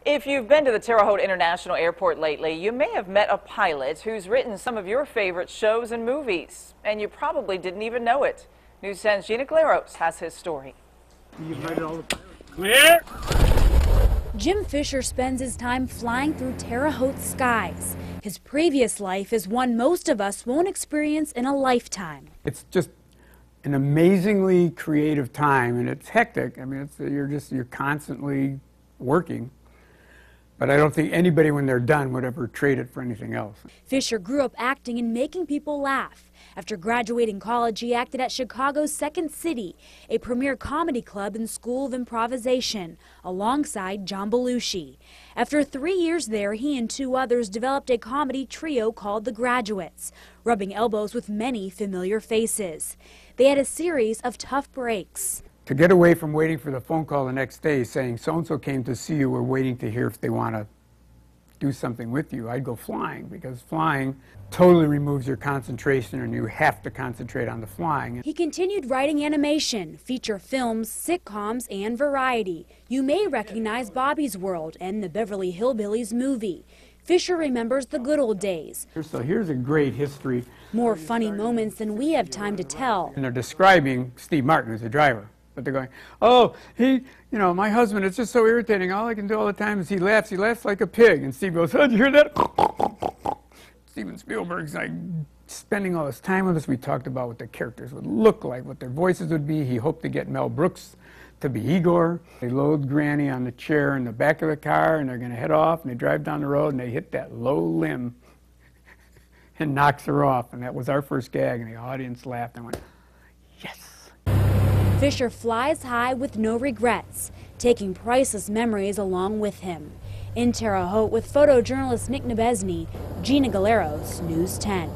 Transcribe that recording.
If you've been to the Terre Haute International Airport lately, you may have met a pilot who's written some of your favorite shows and movies, and you probably didn't even know it. News 10's Gina Galeros has his story. Clear. Jim Fisher spends his time flying through Terre Haute skies. His previous life is one most of us won't experience in a lifetime. It's just an amazingly creative time, and it's hectic. I mean, you're constantly working. But I don't think anybody, when they're done, would ever trade it for anything else. Fisher grew up acting and making people laugh. After graduating college, he acted at Chicago's Second City, a premier comedy club and school of improvisation, alongside John Belushi. After 3 years there, he and two others developed a comedy trio called The Graduates, rubbing elbows with many familiar faces. They had a series of tough breaks. To get away from waiting for the phone call the next day saying so-and-so came to see you, we're waiting to hear if they want to do something with you, I'd go flying, because flying totally removes your concentration and you have to concentrate on the flying. He continued writing animation, feature films, sitcoms, and variety. You may recognize Bobby's World and the Beverly Hillbillies movie. Fisher remembers the good old days. So here's a great history. More funny moments than we have time to tell. And they're describing Steve Martin as the driver. But they're going, oh, my husband, it's just so irritating. All I can do all the time is he laughs like a pig. And Steve goes, oh, did you hear that? Steven Spielberg's like spending all this time with us. We talked about what the characters would look like, what their voices would be. He hoped to get Mel Brooks to be Igor. They load Granny on the chair in the back of the car, and they're going to head off, and they drive down the road, and they hit that low limb and knocks her off. And that was our first gag, and the audience laughed and went, yes. Fisher flies high with no regrets, taking priceless memories along with him. In Terre Haute with photojournalist Nick Nebesny, Gina Galeros, News 10.